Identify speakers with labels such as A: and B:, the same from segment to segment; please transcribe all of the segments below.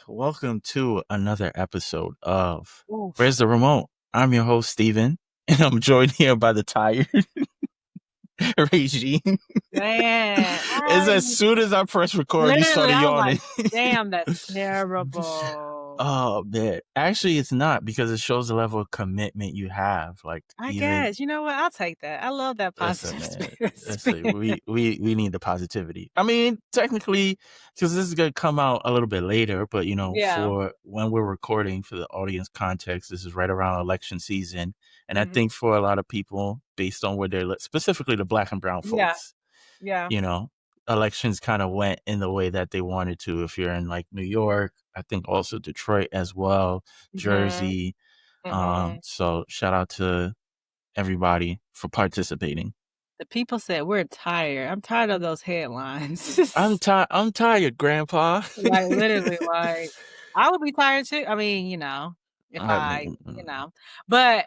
A: welcome to another episode of Where's
B: Oof.
A: the Remote? I'm your host, Steven, and I'm joined here by the tired Regine.
B: Man,
A: It's as soon as I press record, you
B: literally,
A: started
B: I was
A: yawning.
B: like, damn, that's terrible.
A: Oh, man. Actually, it's not because it shows the level of commitment you have. Like,
B: I
A: even
B: guess. You know what? I'll take that. I love that
A: listen,
B: positive
A: man.
B: spin.
A: Listen, we need the positivity. I mean, technically, because this is gonna come out a little bit later, but
B: Yeah.
A: for when we're recording for the audience context, this is right around election season, and I
B: Mhm.
A: think for a lot of people, based on where specifically the Black and Brown
B: Yeah.
A: folks,
B: Yeah.
A: you know, elections kind of went in the way that they wanted to. If you're in like New York, I think also Detroit as well,
B: Mhm.
A: Jersey.
B: Mhm.
A: So shout out to everybody for participating.
B: The people said we're tired. I'm tired of those headlines.
A: I'm tired, Grandpa.
B: Like literally, like I would be tired too. I mean, if
A: I mean,
B: but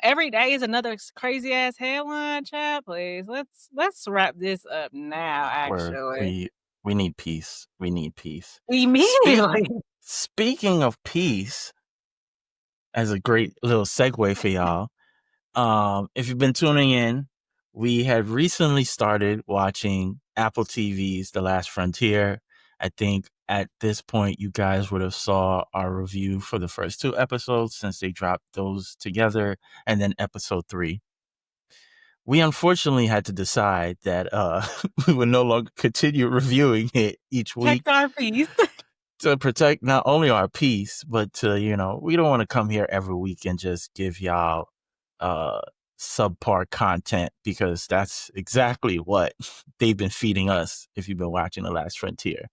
B: every day is another crazy ass headline, chat. Please, let's wrap this up now. Actually,
A: we need peace. We need peace.
B: immediately.
A: Speaking of peace, as a great little segue for y'all, if you've been tuning in, we had recently started watching Apple TV's The Last Frontier. I think at this point, you guys would have saw our review for the first 2 episodes since they dropped those together, and then episode 3. We unfortunately had to decide that we would no longer continue reviewing it each week
B: Protect our peace.
A: to protect not only our peace, but to, we don't want to come here every week and just give y'all subpar content, because that's exactly what they've been feeding us if you've been watching The Last Frontier.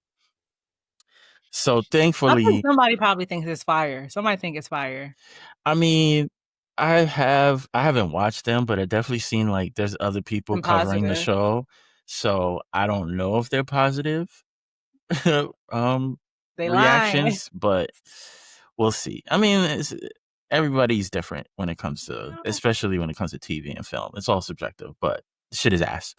A: So
B: I think
A: thankfully,
B: somebody probably thinks it's fire. Somebody think it's fire.
A: I mean, I haven't watched them, but I definitely seen like there's other people
B: I'm
A: covering the
B: positive.
A: show. So I don't know if they're positive
B: They lying.
A: reactions, but we'll see. I mean, everybody's different when it comes to, especially when it comes to TV and film. It's all subjective, but shit is ass.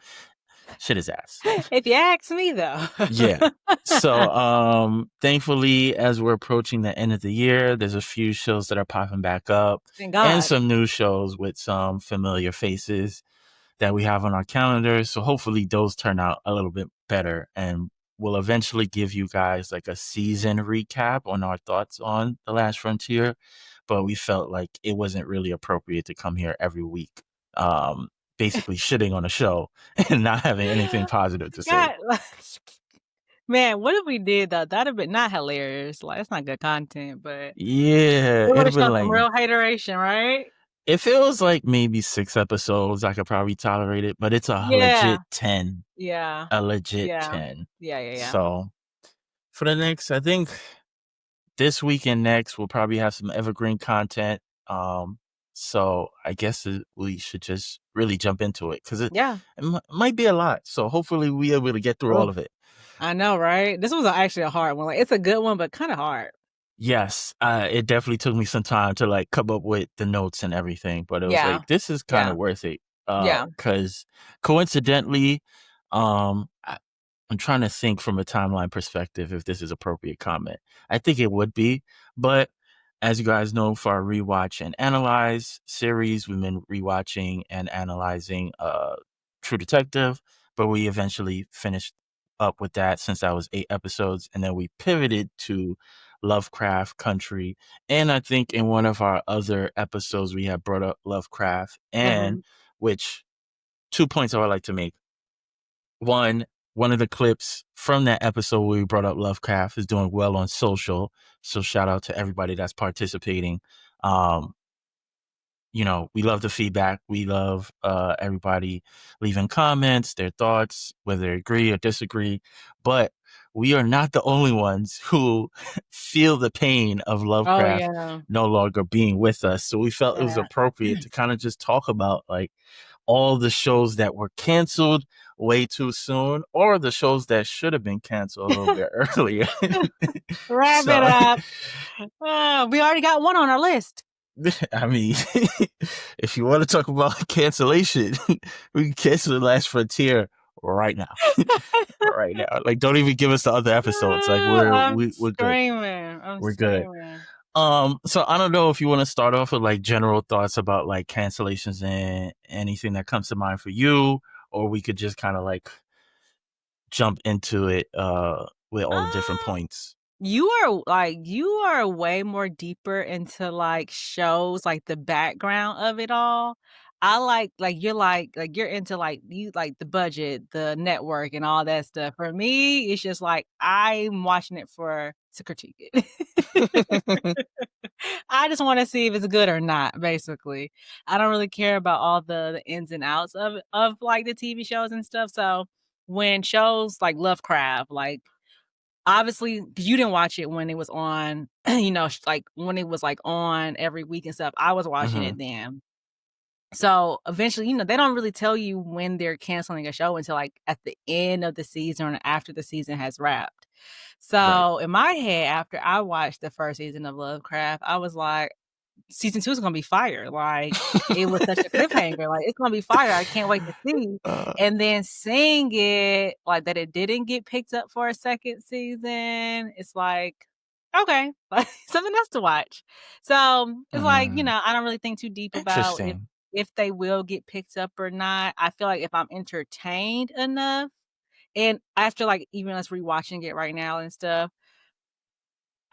A: Shit is ass.
B: If you ask me, though.
A: Yeah. So, thankfully, as we're approaching the end of the year, there's a few shows that are popping back up,
B: Thank
A: and
B: God.
A: some new shows with some familiar faces that we have on our calendar. So hopefully those turn out a little bit better, and we'll eventually give you guys like a season recap on our thoughts on The Last Frontier. But we felt like it wasn't really appropriate to come here every week, basically shitting on a show and not having anything positive to say.
B: God, man, what if we did though? That'd have been not hilarious. Like, it's not good content, but
A: Yeah,
B: it would
A: it'd
B: have
A: been
B: shown
A: like,
B: some real hateration, right?
A: if it was like maybe 6 episodes, I could probably tolerate it, but it's a
B: Yeah.
A: legit 10.
B: Yeah.
A: A legit
B: Yeah.
A: 10.
B: Yeah.
A: So for the next, I think this week and next, we'll probably have some evergreen content. So I guess we should just really jump into it, because it might be a lot. So hopefully we're able to get through all of it.
B: I know, right? This was actually a hard one. Like, it's a good one, but kind of hard.
A: Yes, it definitely took me some time to like come up with the notes and everything, but it was like, this is kind of worth it. Because coincidentally, I'm trying to think from a timeline perspective if this is appropriate comment. I think it would be, but as you guys know, for our rewatch and analyze series, we've been rewatching and analyzing True Detective, but we eventually finished up with that since that was 8 episodes, and then we pivoted to Lovecraft Country. And I think in one of our other episodes we had brought up Lovecraft, and which 2 points I would like to make. One of the clips from that episode where we brought up Lovecraft is doing well on social, so shout out to everybody that's participating. We love the feedback. We love everybody leaving comments, their thoughts, whether they agree or disagree. But we are not the only ones who feel the pain of Lovecraft no longer being with us. So we felt it was appropriate to kind of just talk about like all the shows that were canceled way too soon, or the shows that should have been canceled a little bit earlier.
B: Wrap it up. We already got one on our list.
A: I mean, if you want to talk about cancellation, we can cancel The Last Frontier right now. Right now. Like, don't even give us the other episodes. Like, we're good. We're good. So I don't know if you want to start off with like general thoughts about like cancellations and anything that comes to mind for you, or we could just kind of like jump into it with all the different points.
B: You are way more deeper into like shows, like the background of it all. I you're into like you like the budget, the network, and all that stuff. For me, it's just like I'm watching it to critique it. I just want to see if it's good or not, basically. I don't really care about all the ins and outs of like the TV shows and stuff. So when shows like Lovecraft, like obviously, because you didn't watch it when it was on, like when it was like on every week and stuff. I was watching it then. So eventually, they don't really tell you when they're canceling a show until like at the end of the season or after the season has wrapped. So in my head, after I watched the first season of Lovecraft, I was like, season 2 is gonna be fire. Like, it was such a cliffhanger. Like, it's gonna be fire. I can't wait to see. And then seeing it, like, that it didn't get picked up for a second season, it's like, okay, like, something else to watch. So, it's like, I don't really think too deep about if they will get picked up or not. I feel like if I'm entertained enough, and after, like, even us rewatching it right now and stuff,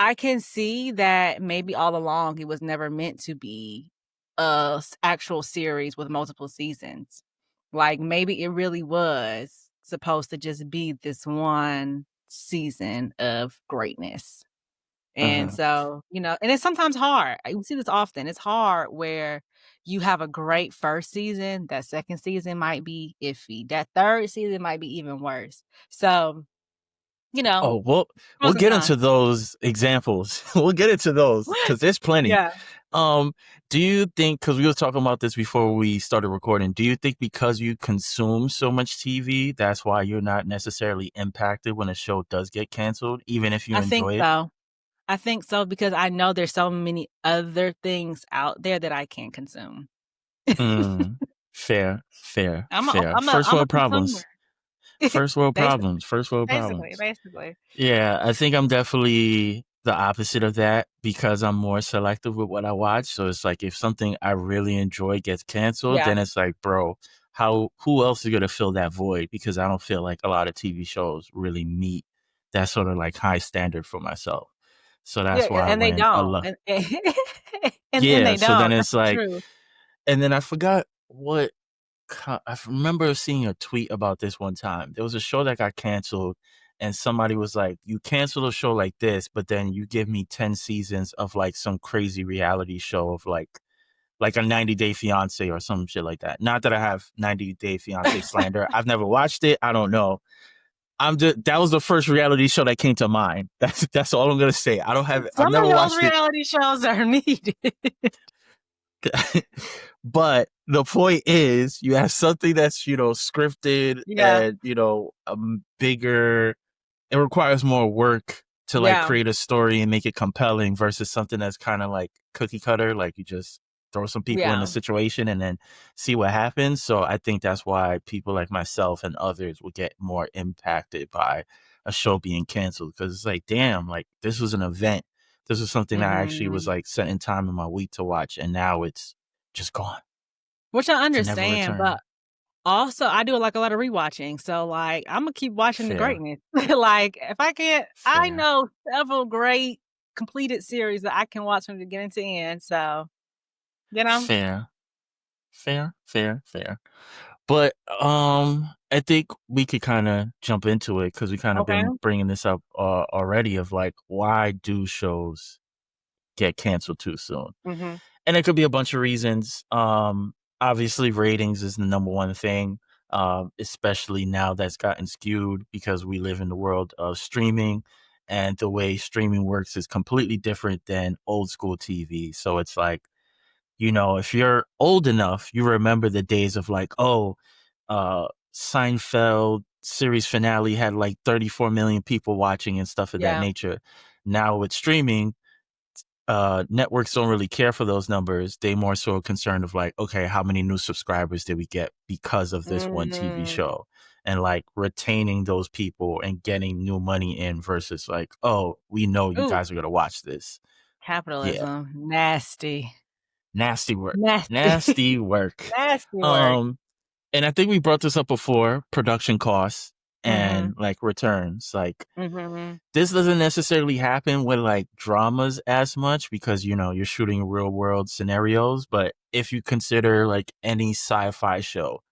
B: I can see that maybe all along it was never meant to be a actual series with multiple seasons. Like, maybe it really was supposed to just be this one season of greatness. And so, and it's sometimes hard. We see this often. It's hard where you have a great first season, that second season might be iffy. That third season might be even worse. So,
A: we'll get into those examples. We'll get into those because there's plenty.
B: Yeah.
A: Do you think, because we were talking about this before we started recording, do you think because you consume so much TV, that's why you're not necessarily impacted when a show does get canceled, even if you enjoy it?
B: I think so, because I know there's so many other things out there that I can't consume.
A: Fair.
B: I'm
A: First world
B: problems.
A: First world problems.
B: Basically.
A: Yeah, I think I'm definitely the opposite of that because I'm more selective with what I watch. So it's like if something I really enjoy gets canceled, then it's like, bro, who else is gonna fill that void? Because I don't feel like a lot of TV shows really meet that sort of like high standard for myself. So that's why
B: and they don't. And they don't.
A: So then it's like,
B: true.
A: And then I forgot what. I remember seeing a tweet about this one time. There was a show that got canceled, and somebody was like, "You cancel a show like this, but then you give me 10 seasons of like some crazy reality show of like a 90 Day Fiance or some shit like that." Not that I have 90 Day Fiance slander. I've never watched it. I don't know. That was the first reality show that came to mind. That's all I'm gonna say. I don't have. I've never watched
B: those reality shows are needed.
A: But the point is, you have something that's scripted and bigger. It requires more work to like create a story and make it compelling versus something that's kind of like cookie cutter, like you just throw some people in a situation and then see what happens. So I think that's why people like myself and others will get more impacted by a show being canceled, because it's like, damn, like this was an event. This was something that I actually was like setting time in my week to watch, and now it's just gone.
B: Which I understand, but also I do like a lot of rewatching. So like I'm gonna keep watching the greatness. Like if I can't, I know several great completed series that I can watch from beginning to end. So
A: Fair. But I think we could kind of jump into it because we kind of been bringing this up already of like, why do shows get canceled too soon? And it could be a bunch of reasons. Obviously ratings is the number one thing, especially now that's gotten skewed because we live in the world of streaming, and the way streaming works is completely different than old school TV. So it's like, if you're old enough, you remember the days of like, Seinfeld series finale had like 34 million people watching and stuff of that nature. Now with streaming, networks don't really care for those numbers. They more so concerned of like, okay, how many new subscribers did we get because of this one TV show, and like retaining those people and getting new money in versus like, oh, we know you guys are gonna watch this.
B: Capitalism, nasty
A: work,
B: nasty
A: nasty work.
B: nasty work.
A: And I think we brought this up before: production costs and like returns. Like this doesn't necessarily happen with like dramas as much because, you know, you're shooting real world scenarios. But if you consider like any sci-fi show,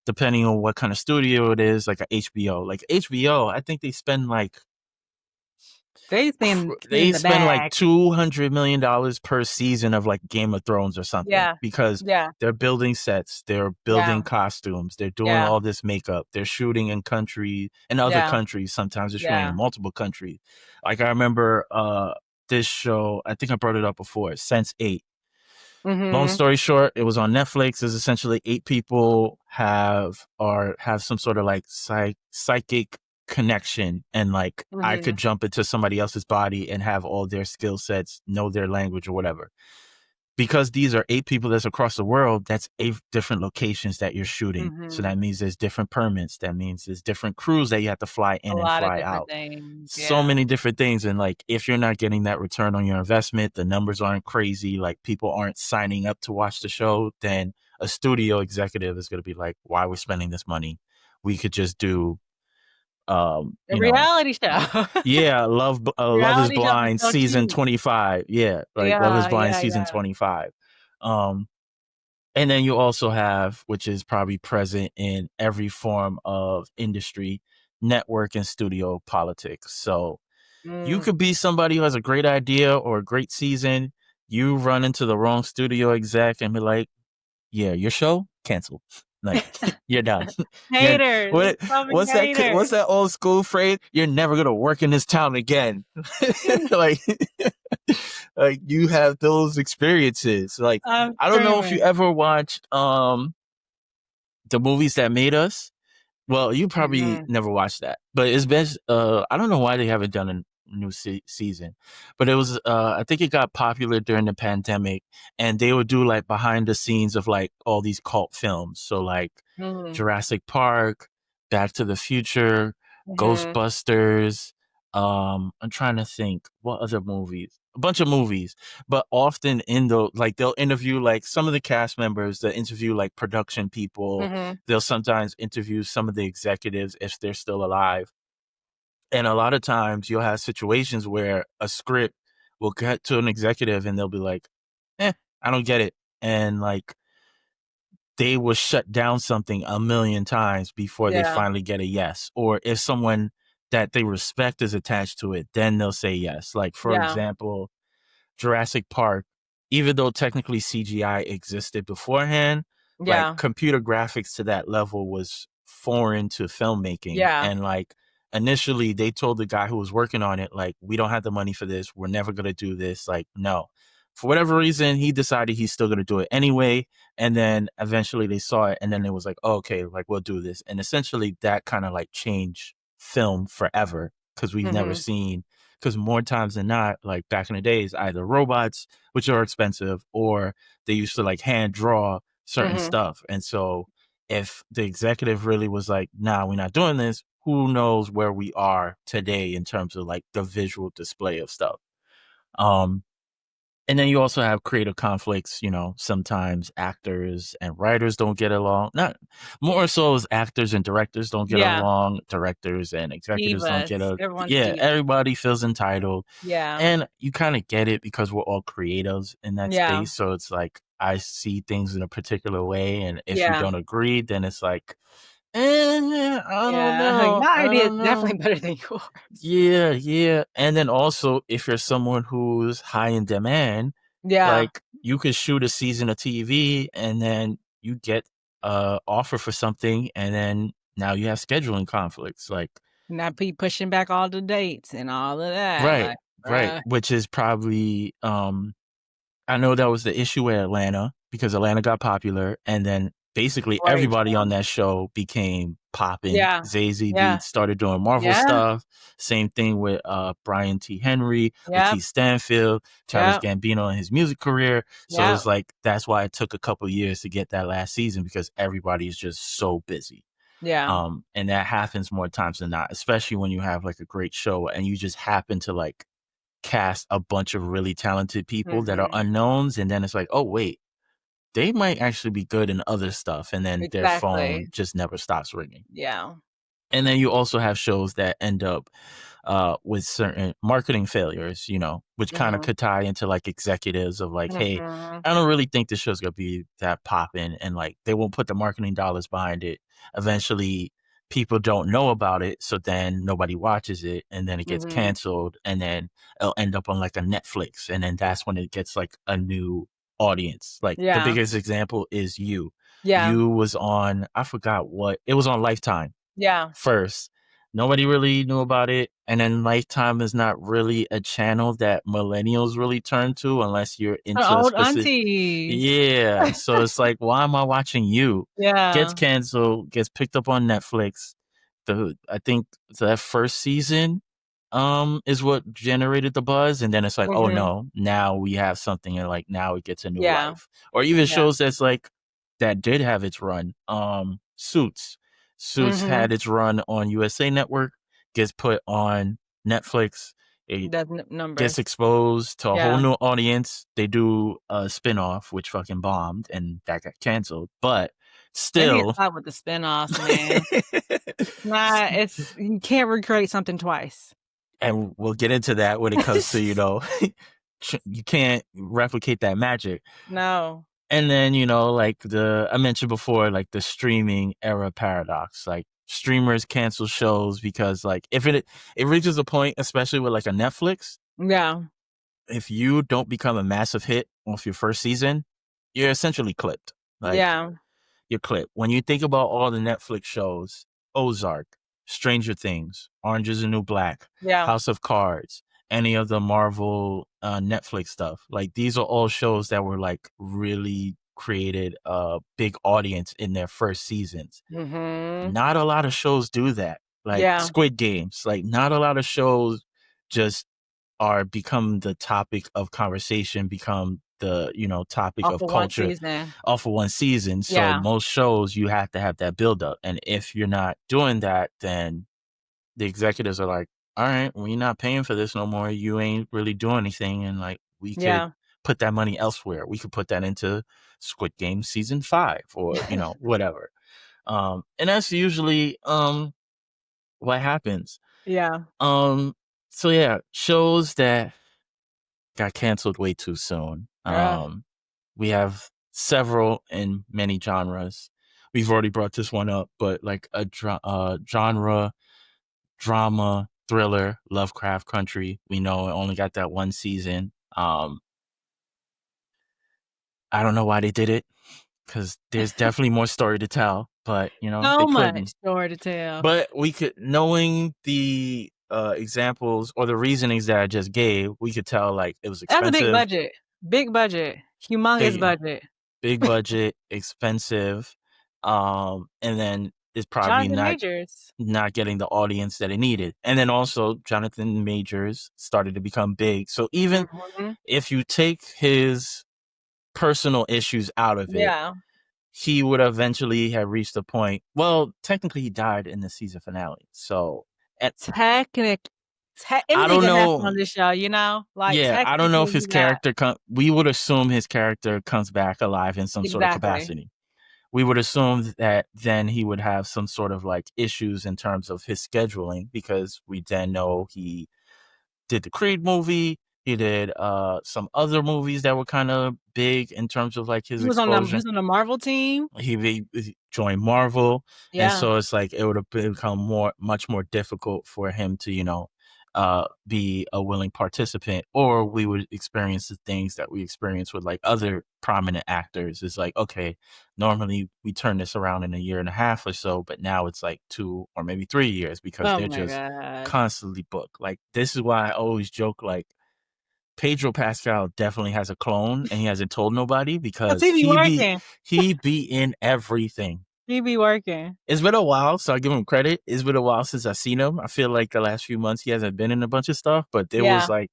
A: depending on what kind of studio it is, like a HBO, I think they spend like
B: they spend
A: like $200 million per season of like Game of Thrones or something, because they're building sets, they're building costumes, they're doing all this makeup, they're shooting in other countries. Sometimes they're shooting in multiple countries. Like I remember this show, I think I brought it up before, Sense8. Long story short, it was on Netflix. It's essentially 8 people have some sort of like psychic connection, and like I could jump into somebody else's body and have all their skill sets, know their language or whatever. Because these are 8 people that's across the world, that's 8 different locations that you're shooting. So that means there's different permits. That means there's different crews that you have to fly in and fly out. So many different things. And like, if you're not getting that return on your investment, the numbers aren't crazy, like people aren't signing up to watch the show, then a studio executive is going to be like, why we're spending this money? We could just do
B: a reality show.
A: Love is Blind season 25. Love is Blind season 25. And then you also have, which is probably present in every form of industry, network and studio politics. So you could be somebody who has a great idea or a great season. You run into the wrong studio exec and be like, yeah, your show canceled. Like, you're done.
B: Haters.
A: What's that old school phrase? You're never gonna work in this town again. like you have those experiences. Like, I don't know if you ever watched The Movies That Made Us. Well, you probably never watched that, but it's best. I don't know why they haven't done a new season, but it was I think it got popular during the pandemic, and they would do like behind the scenes of like all these cult films. So like Jurassic Park, Back to the Future, Ghostbusters. I'm trying to think what other movies. A bunch of movies, but often in the like they'll interview like some of the cast members, they'll interview like production people, they'll sometimes interview some of the executives if they're still alive. And a lot of times you'll have situations where a script will get to an executive and they'll be like, I don't get it. And like they will shut down something a million times before they finally get a yes. Or if someone that they respect is attached to it, then they'll say yes. Like, for example, Jurassic Park, even though technically CGI existed beforehand, like computer graphics to that level was foreign to filmmaking. And like initially they told the guy who was working on it, like, we don't have the money for this. We're never going to do this. Like, no. For whatever reason, he decided he's still going to do it anyway. And then eventually they saw it and then it was like, oh, okay, like we'll do this. And essentially that kind of like changed film forever, because we've never seen, because more times than not, like back in the days, either robots, which are expensive, or they used to like hand draw certain stuff. And so if the executive really was like, nah, we're not doing this, who knows where we are today in terms of like the visual display of stuff. And then you also have creative conflicts. You know, sometimes actors and writers don't get along. Not more so as actors and directors don't get along. Directors and executives don't get along. Everybody feels entitled. And you kind of get it because we're all creatives in that space. So it's like, I see things in a particular way. And if you don't agree, then it's like, I don't know.
B: My idea is definitely better than yours.
A: Yeah. And then also, if you're someone who's high in demand, like you could shoot a season of TV and then you get a offer for something, and then now you have scheduling conflicts. Like,
B: now be pushing back all the dates and all of that.
A: Right, right. Which is probably I know that was the issue with Atlanta, because Atlanta got popular, and then basically everybody on that show became popping.
B: Yeah.
A: Zazie
B: Yeah.
A: Beetz started doing Marvel stuff. Same thing with Brian T. Henry, Lakeith Stanfield, Childish Gambino in his music career. So it's like, that's why it took a couple years to get that last season, because everybody is just so busy.
B: Yeah.
A: And that happens more times than not, especially when you have like a great show and you just happen to like cast a bunch of really talented people that are unknowns, and then it's like, oh wait, they might actually be good in other stuff, and then their phone just never stops ringing.
B: Yeah.
A: And then you also have shows that end up with certain marketing failures, you know, which kind of could tie into like executives of like, hey, I don't really think this show's gonna be that popping, and like they won't put the marketing dollars behind it. Eventually people don't know about it, so then nobody watches it, and then it gets canceled, and then it'll end up on like a Netflix, and then that's when it gets like a new audience. Like the biggest example is You. You was on, I forgot what, it was on Lifetime first. Nobody really knew about it, and then Lifetime is not really a channel that millennials really turn to unless you're into
B: old aunties.
A: So it's like, why am I watching You? Gets canceled, gets picked up on Netflix. I think that first season is what generated the buzz, and then it's like, oh no, now we have something, and like now it gets a new life. Or even shows that's like that did have its run. Suits had its run on USA Network, gets put on Netflix. It gets exposed to a whole new audience. They do a spinoff, which fucking bombed, and that got canceled. But still,
B: stop with the spinoffs, man. You can't recreate something twice.
A: And we'll get into that when it comes to, you know, you can't replicate that magic.
B: No.
A: And then, you know, like I mentioned before, like the streaming era paradox, like streamers cancel shows because like if it reaches a point, especially with like a Netflix.
B: Yeah.
A: If you don't become a massive hit off your first season, you're essentially clipped. Like, you're clipped. When you think about all the Netflix shows, Ozark, Stranger Things, Orange is the New Black, House of Cards, any of the Marvel Netflix stuff, like these are all shows that were like really created a big audience in their first seasons. Not a lot of shows do that. Like Squid Games, like not a lot of shows just become the topic of conversation, become the, you know, topic of culture off of one season. So most shows you have to have that build up, and if you're not doing that, then the executives are like, all right, we're not paying for this no more. You ain't really doing anything, and like we could put that money elsewhere. We could put that into Squid Game season 5 or, you know, whatever. And that's usually what happens. So yeah, shows that got canceled way too soon. We have several in many genres. We've already brought this one up, but like a genre, drama, thriller, Lovecraft Country. We know it only got that one season. I don't know why they did it, because there's definitely more story to tell, but you know,
B: so much story to tell.
A: But we could, knowing the examples or the reasonings that I just gave, we could tell like it was expensive.
B: That's a big budget, humongous budget,
A: big budget, expensive, and then it's probably not getting the audience that it needed. And then also Jonathan Majors started to become big. So even if you take his personal issues out of it, he would eventually have reached a point. Well, technically he died in the season finale. So
B: technically I don't know on this show, you know, like,
A: I don't know if his character we would assume his character comes back alive in some sort of capacity. We would assume that then he would have some sort of like issues in terms of his scheduling, because we then know he did the Creed movie. He did some other movies that were kind of big in terms of like his exposure.
B: He was on the Marvel team.
A: He joined Marvel. And so it's like it would have become much more difficult for him to, you know, be a willing participant, or we would experience the things that we experience with like other prominent actors. It's like, okay, normally we turn this around in a year and a half or so, but now it's like 2 or maybe 3 years, because they're just constantly booked. Like, this is why I always joke, like, Pedro Pascal definitely has a clone and he hasn't told nobody, because he be in everything.
B: He be working.
A: It's been a while, so I give him credit. It's been a while since I've seen him. I feel like the last few months he hasn't been in a bunch of stuff, but there was like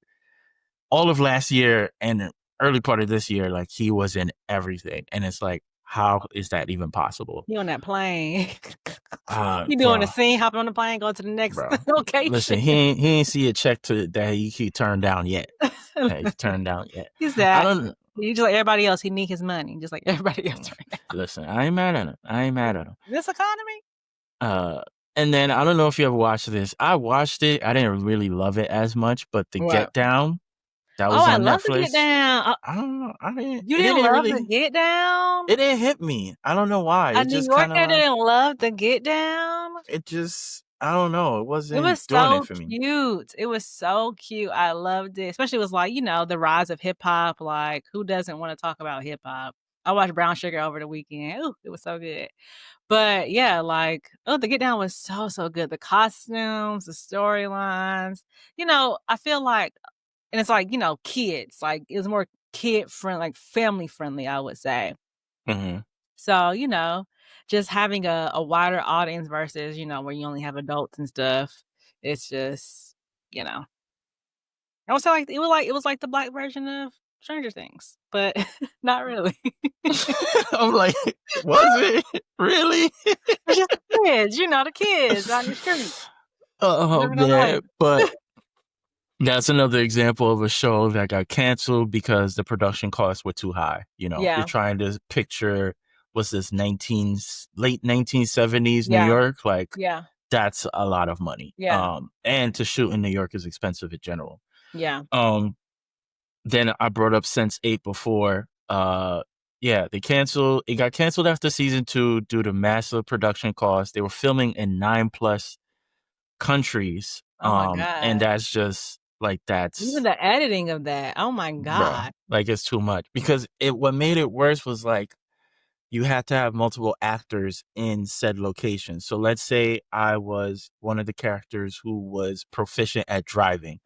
A: all of last year and early part of this year, like he was in everything. And it's like, how is that even possible?
B: He on that plane. He doing the scene, hopping on the plane, going to the next location.
A: Listen, he ain't see a check that he turned down yet. He's turned down yet.
B: He's that. I don't. He just like everybody else. He need his money, just like everybody else right now.
A: Listen, I ain't mad at him.
B: This economy.
A: And then I don't know if you ever watched this. I watched it. I didn't really love it as much, but the Get Down. That was on Netflix.
B: Love the Get Down.
A: I don't know.
B: You didn't love the Get Down?
A: It didn't hit me. I don't know why.
B: A New Yorker didn't love the Get Down?
A: It just, I don't know. It wasn't
B: doing it for me. Cute. It was so cute. I loved it. Especially it was like, the rise of hip hop. Like, who doesn't want to talk about hip hop? I watched Brown Sugar over the weekend. Ooh, it was so good. But yeah, like, the Get Down was so, so good. The costumes, the storylines. I feel like, and it's like, kids, like it was more kid friendly, like family friendly, I would say.
A: Mm-hmm.
B: So, just having a wider audience versus, where you only have adults and stuff. It's just, I would say like, it was like the Black version of Stranger Things, but not really.
A: I'm like, was it really?
B: It's just the kids, the kids on the street.
A: Oh man, but that's another example of a show that got canceled because the production costs were too high. You're trying to picture what's this late 1970s New York, like that's a lot of money. And to shoot in New York is expensive in general. Then I brought up Sense8 before. They canceled. It got canceled after season 2 due to massive production costs. They were filming in 9+ countries.
B: Oh my God.
A: And that's just like
B: even the editing of that. Oh my God.
A: Bro, like it's too much because what made it worse was like you had to have multiple actors in said location. So let's say I was one of the characters who was proficient at driving.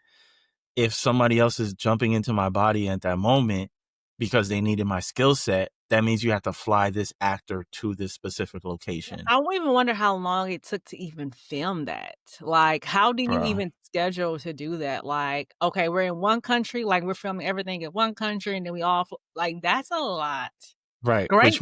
A: If somebody else is jumping into my body at that moment because they needed my skill set, that means you have to fly this actor to this specific location.
B: I won't even wonder how long it took to even film that. Like, how do you even schedule to do that? Like, okay, we're in one country, like we're filming everything in one country, and then we all like that's a lot.
A: Right. Great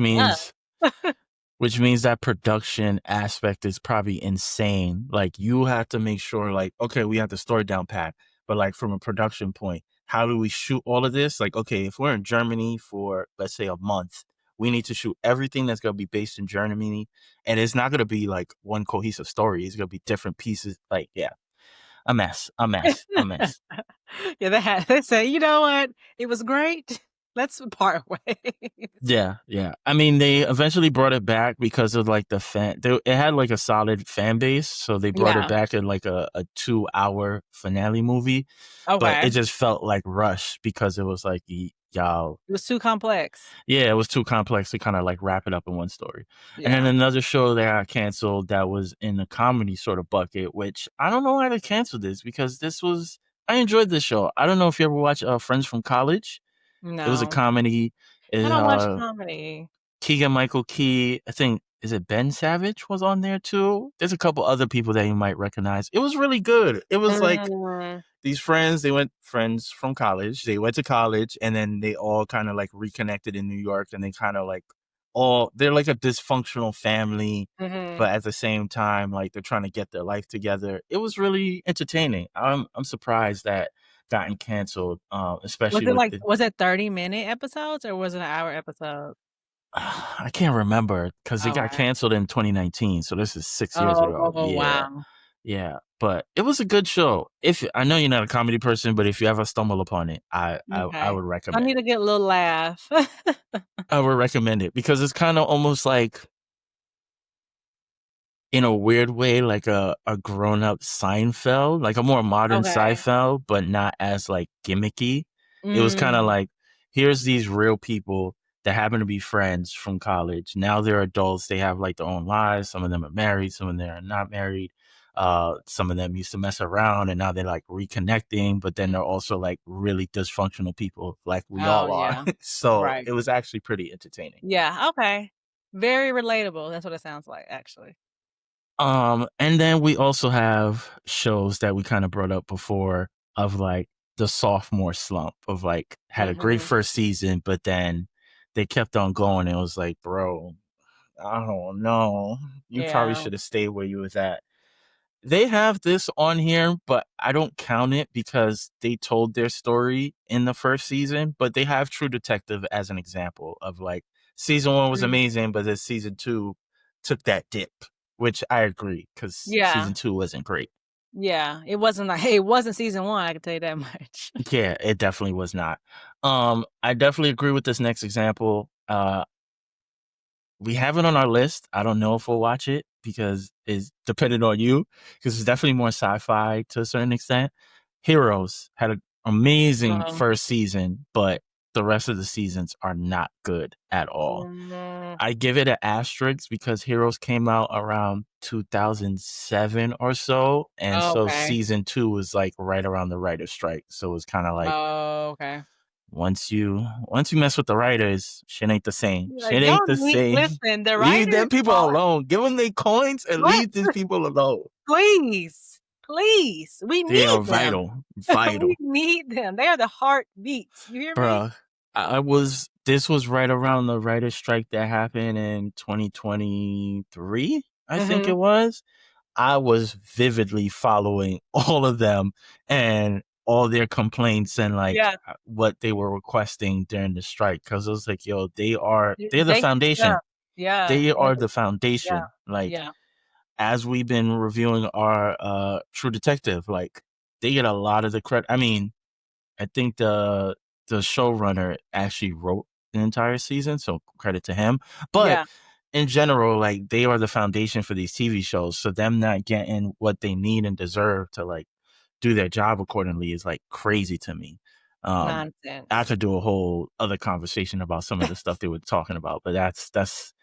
A: which means that production aspect is probably insane. Like you have to make sure like, okay, we have the story down pat, but like from a production point, how do we shoot all of this? Like, okay, if we're in Germany for, let's say, a month, we need to shoot everything that's going to be based in Germany. And it's not going to be like one cohesive story. It's going to be different pieces. Like, a mess.
B: They say, you know what? It was great. Let's part ways.
A: Yeah. I mean, they eventually brought it back because of like the it had like a solid fan base. So they brought it back in like a 2-hour finale movie. Okay. But it just felt like rushed because it was like, y'all.
B: It was too complex.
A: Yeah, it was too complex to kind of like wrap it up in one story. And then another show that got canceled that was in the comedy sort of bucket, which I don't know why they canceled this because I enjoyed this show. I don't know if you ever watch Friends from College.
B: No.
A: It was a comedy.
B: I don't watch comedy.
A: Keegan-Michael Key, I think, is it Ben Savage was on there too? There's a couple other people that you might recognize. It was really good. It was like these friends from college. They went to college and then they all kind of like reconnected in New York and they kind of like they're like a dysfunctional family, but at the same time, like they're trying to get their life together. It was really entertaining. I'm surprised that gotten canceled, especially
B: was it 30-minute episodes or was it an hour episode?
A: I can't remember because it got canceled in 2019, so this is 6 years ago.
B: Wow.
A: Yeah, but it was a good show. I know you're not a comedy person, but if you ever stumble upon it, I would recommend.
B: I need to get a little laugh.
A: I would recommend it because it's kind of almost like, in a weird way, like a grown-up Seinfeld, like a more modern Seinfeld, but not as like gimmicky. It was kind of like, here's these real people that happen to be friends from college. Now they're adults. They have like their own lives. Some of them are married. Some of them are not married. Some of them used to mess around and now they're like reconnecting, but then they're also like really dysfunctional people like we all are. So it was actually pretty entertaining.
B: Yeah. Okay. Very relatable. That's what it sounds like, actually.
A: And then we also have shows that we kind of brought up before of like the sophomore slump of like had a great first season, but then they kept on going. It was like, bro, I don't know. You probably should have stayed where you was at. They have this on here, but I don't count it because they told their story in the first season, but they have True Detective as an example of like season 1 was amazing, but then season 2 took that dip, which I agree because season 2 wasn't great.
B: Yeah, it wasn't season 1, I can tell you that much.
A: Yeah, it definitely was not. I definitely agree with this next example. We have it on our list. I don't know if we'll watch it because it's dependent on you, because it's definitely more sci-fi to a certain extent. Heroes had an amazing first season, but the rest of the seasons are not good at all. I give it an asterisk because Heroes came out around 2007 or so, and so season 2 was like right around the writer's strike. So it was kind of like, once you mess with the writers, shit ain't the same. Shit ain't the same.
B: Listen, the
A: leave them people alone. Give them their coins and leave these people alone.
B: Please, we need them.
A: They are vital.
B: We need them. They are the heartbeats. You hear me?
A: This was right around the writer's strike that happened in 2023, I think it was. I was vividly following all of them and all their complaints and like what they were requesting during the strike, because it was like, yo, they're the foundation. They are the foundation. As we've been reviewing our True Detective, like they get a lot of the credit. I mean, I think the showrunner actually wrote the entire season, so credit to him. But in general, like they are the foundation for these TV shows. So them not getting what they need and deserve to like do their job accordingly is like crazy to me.
B: Nonsense.
A: I could do a whole other conversation about some of the stuff they were talking about, but that's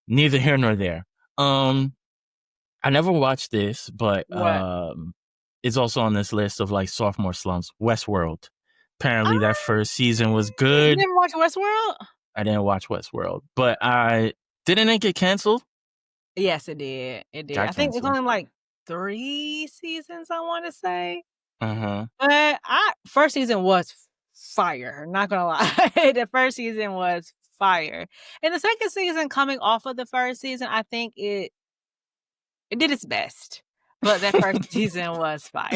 A: neither here nor there. I never watched this, but it's also on this list of like sophomore slumps. Westworld. Apparently, that first season was good.
B: You didn't watch Westworld?
A: I didn't watch Westworld, but didn't it get canceled?
B: Yes, it did. It did. I think it's only like 3 seasons, I want to say. But first season was fire. Not gonna lie, the first season was fire, and the second season, coming off of the first season, I think it did its best. But that first season was fire.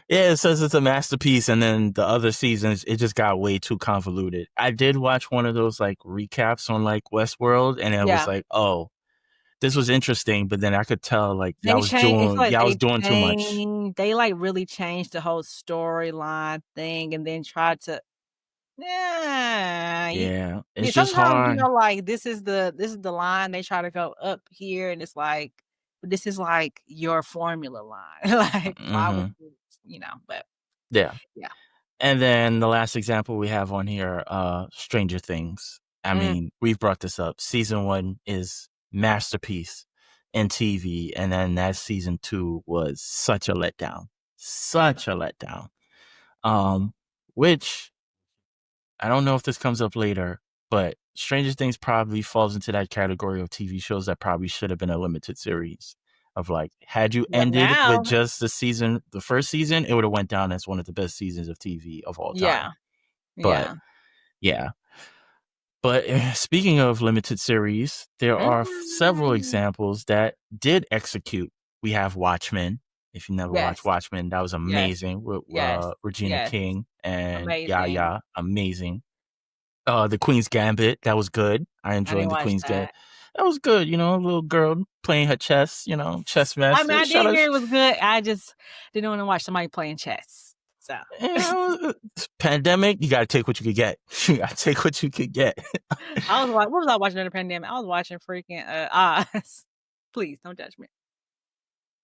A: Yeah, it says it's a masterpiece, and then the other seasons, it just got way too convoluted. I did watch one of those like recaps on like Westworld, and it was like, oh, this was interesting, but then I could tell like y'all was doing too much.
B: They like really changed the whole storyline thing, and then tried to.
A: It's just hard.
B: You know, like this is the line they try to go up here, and it's like, this is like your formula line. Like, why would you know? But
A: yeah. And then the last example we have on here, Stranger Things. I mean, we've brought this up. Season 1 is masterpiece in TV, and then that season 2 was such a letdown. Which I don't know if this comes up later, but Stranger Things probably falls into that category of TV shows that probably should have been a limited series. Of like, had you ended with just the first season, it would have went down as one of the best seasons of TV of all time. But speaking of limited series, there are several examples that did execute. We have Watchmen. If you never watched Watchmen, that was amazing with Regina King and Yaya. Amazing. The Queen's Gambit, that was good. I enjoyed the Queen's Gambit. That was good, you know, a little girl playing her chess, you know, chess match.
B: I mean, I did hear it was good. I just didn't want to watch somebody playing chess. So,
A: you know, pandemic, you gotta take what you could get. You gotta take what you could get.
B: What was I watching during the pandemic? I was watching freaking Oz. Please don't judge me.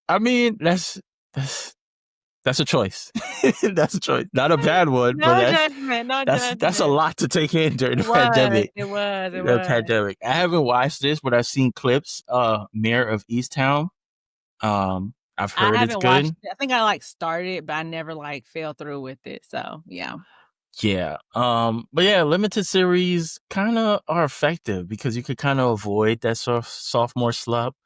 A: I mean, that's a choice. That's a choice. Not a bad one, but that's a lot to take in during the pandemic.
B: It was.
A: Pandemic. I haven't watched this, but I've seen clips. Mayor of Easttown. I've heard it's good.
B: I think I like started, but I never like fell through with it. So yeah.
A: Yeah. But yeah, limited series kind of are effective because you could kind of avoid that sophomore slump.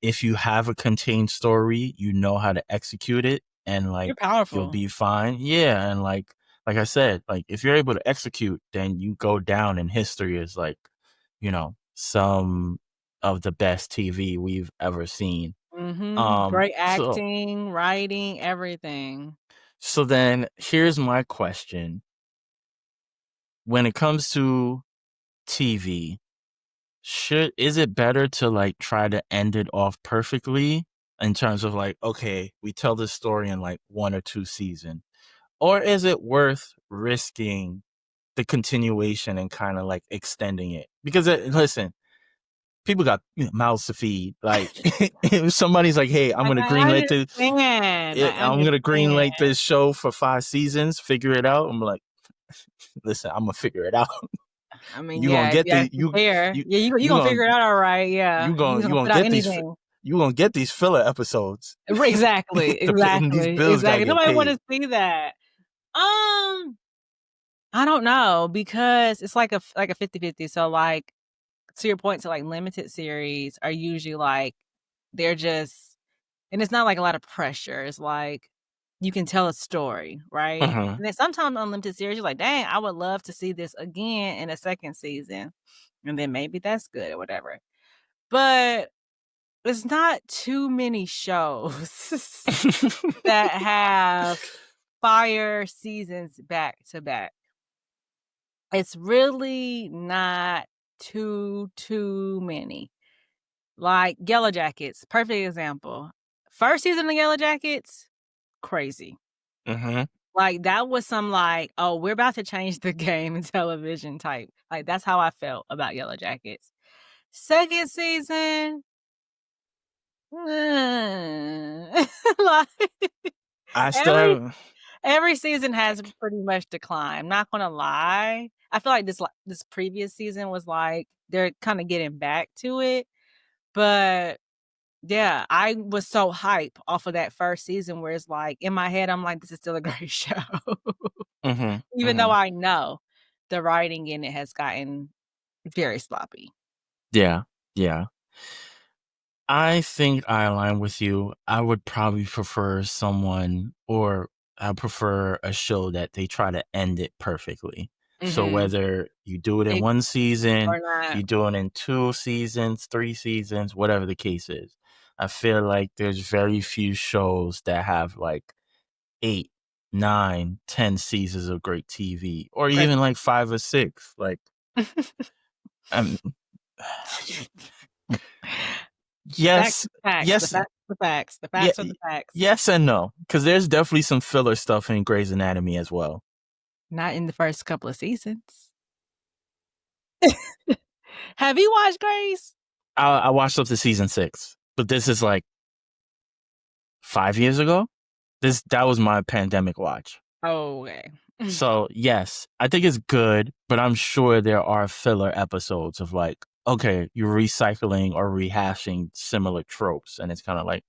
A: If you have a contained story, you know how to execute it, and like
B: You're powerful.
A: you'll be fine. Yeah, and like I said, like if you're able to execute, then you go down in history as like, some of the best TV we've ever seen.
B: Great
A: So
B: acting, writing, everything.
A: so then here's my question. When it comes to TV, is it better to like try to end it off perfectly in terms of like, okay, we tell this story in like 1 or 2 seasons, or is it worth risking the continuation and kind of like extending it? Because listen, people got mouths to feed. Like if somebody's like, hey, I'm gonna greenlight this, I'm gonna greenlight this show for 5 seasons, figure it out. I'm like, listen, I'm gonna figure it out.
B: I mean,
A: You gonna get the
B: you gonna figure it out all right. Yeah,
A: you gonna get these filler episodes.
B: Exactly,
A: These bills gotta get
B: Nobody
A: paid.
B: want to see that. I don't know, because it's like a 50-50. So like, to your point, so like limited series are usually like, they're just, and it's not like a lot of pressure. It's like you can tell a story, right? And then sometimes unlimited series, you're like, dang, I would love to see this again in a second season. And then maybe that's good or whatever. But it's not too many shows that have fire seasons back to back. It's really not too many. Like Yellow Jackets, perfect example. First season of Yellow Jackets, crazy. Like that was some like, oh, we're about to change the game in television type. Like that's how I felt about Yellow Jackets. Second season, like
A: I still
B: every season has pretty much declined. I'm not gonna lie. I feel like this previous season was like they're kind of getting back to it, but yeah, I was so hype off of that first season where it's like in my head I'm like, this is still a great show, even though I know the writing in it has gotten very sloppy.
A: Yeah. I think I align with you. I would probably prefer I prefer a show that they try to end it perfectly. So whether you do it in 1 season, you do it in 2 seasons, 3 seasons, whatever the case is. I feel like there's very few shows that have like 8, 9, 10 seasons of great TV, or even like 5 or 6. Like, yes,
B: the facts are the facts.
A: Yes and no, because there's definitely some filler stuff in Grey's Anatomy as well.
B: Not in the first couple of seasons. Have you watched Grey's?
A: I watched up to season 6, but this is like 5 years ago. That was my pandemic watch.
B: Oh, okay.
A: So yes, I think it's good, but I'm sure there are filler episodes of like, okay, you're recycling or rehashing similar tropes, and it's kind of like,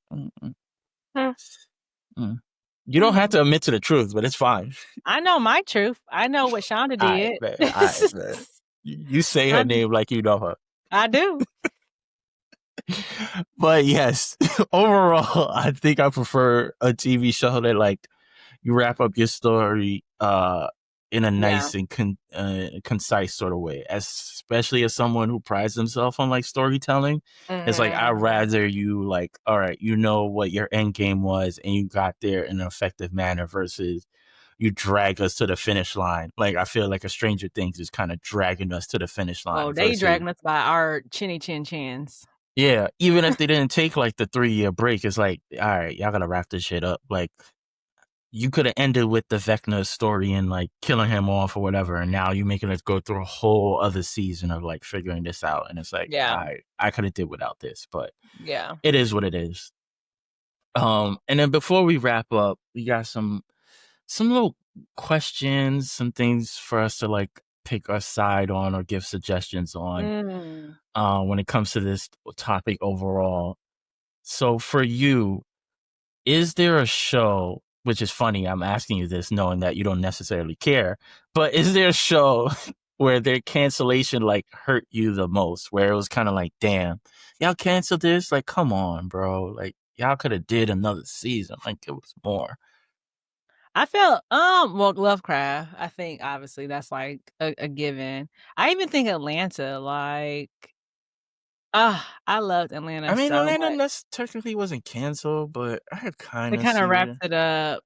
A: you don't have to admit to the truth, but it's fine.
B: I know my truth. I know what Shonda did.
A: Man. You say her name like you know her.
B: I do.
A: But yes, overall, I think I prefer a TV show that like you wrap up your story in a nice and concise sort of way, especially as someone who prides himself on like storytelling. It's like, I'd rather you like, all right, you know what your end game was and you got there in an effective manner versus you drag us to the finish line. Like, I feel like a Stranger Things is kind of dragging us to the finish line.
B: Oh, they dragging us by our chinny chin chins.
A: Yeah, even if they didn't take like the 3-year break, it's like, all right, y'all gotta wrap this shit up. Like, you could have ended with the Vecna story and like killing him off or whatever, and now you're making us go through a whole other season of like figuring this out. And it's like, I could have did without this, but it is what it is. And then before we wrap up, we got some little questions, some things for us to like pick our side on or give suggestions on when it comes to this topic overall. So for you, is there a show which is funny. I'm asking you this knowing that you don't necessarily care, but is there a show where their cancellation like hurt you the most, where it was kind of like, damn, y'all canceled this? Like, come on, bro. Like, y'all could have did another season. Like, it was more.
B: I felt well, Lovecraft. I think obviously that's like a given. I even think Atlanta, like, I loved Atlanta
A: I mean,
B: so
A: Atlanta
B: much.
A: technically wasn't canceled, but I kind
B: They
A: of
B: kind of
A: see
B: wrapped
A: it.
B: it up.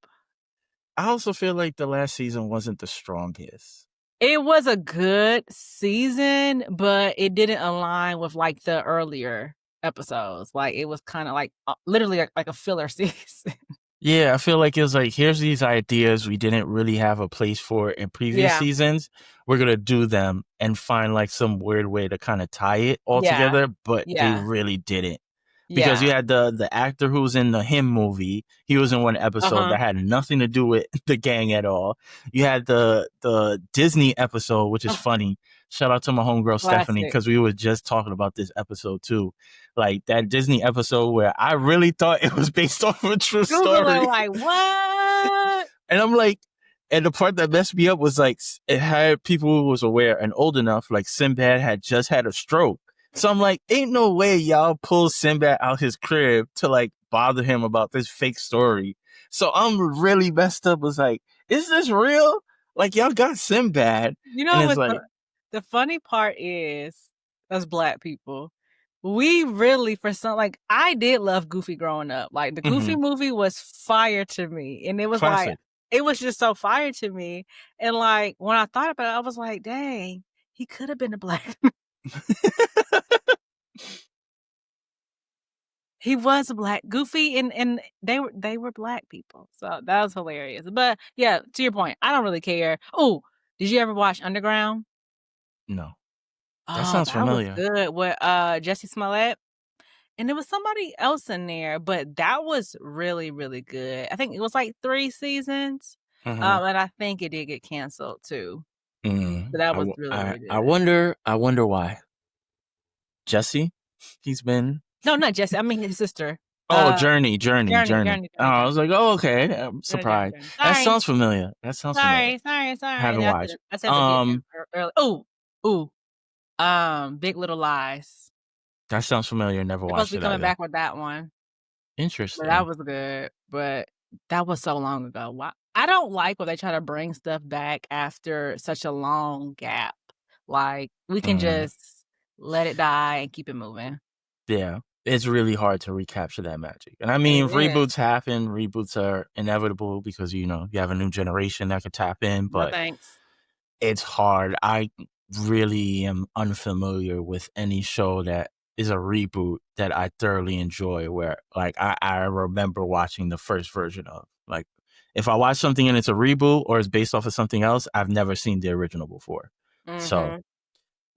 A: I also feel like the last season wasn't the strongest.
B: It was a good season, but it didn't align with like the earlier episodes. Like it was kind of like literally like a filler season.
A: Yeah, I feel like it was like, here's these ideas we didn't really have a place for in previous seasons. We're going to do them and find like some weird way to kind of tie it all together, but they really didn't. Because you had the actor who was in the Him movie. He was in one episode that had nothing to do with the gang at all. You had the Disney episode, which is funny. Shout out to my homegirl Stephanie, because we were just talking about this episode too. Like that Disney episode where I really thought it was based off of a true story.
B: Like, what?
A: And I'm like, and the part that messed me up was like, it had people who was aware and old enough, like Sinbad had just had a stroke. So I'm like, ain't no way y'all pull Sinbad out his crib to like bother him about this fake story. So I'm really messed up. Was like, is this real? Like y'all got Sinbad.
B: You know what? Like, the funny part is, as Black people, we really for some like I did love Goofy growing up. Like the Goofy movie was fire to me, and it was like it was just so fire to me. And like when I thought about it, I was like, dang, he could have been a Black. He was a Black Goofy, and they were Black people, so that was hilarious. But yeah, to your point, I don't really care. Oh, did you ever watch Underground?
A: No, that sounds familiar.
B: Was good with Jesse Smollett, and there was somebody else in there, but that was really really good. I think it was like 3 seasons, and I think it did get canceled too. But that was really good.
A: I wonder why. Jesse, he's been
B: not Jesse. I mean his sister.
A: Oh, Journey. Oh, I was like, oh, okay. I'm surprised. That sounds familiar.
B: Sorry.
A: Haven't watched.
B: I said the early. Big Little Lies.
A: That sounds familiar. Never watched it.
B: Supposed to be coming back with that one.
A: Interesting.
B: But that was good, but that was so long ago. Why? I don't like when they try to bring stuff back after such a long gap. Like we can just let it die and keep it moving.
A: Yeah. It's really hard to recapture that magic. And I mean, reboots happen. Reboots are inevitable because, you know, you have a new generation that could tap in, but it's hard. I really am unfamiliar with any show that is a reboot that I thoroughly enjoy, where like I remember watching the first version of. Like if I watch something and it's a reboot or it's based off of something else, I've never seen the original before. So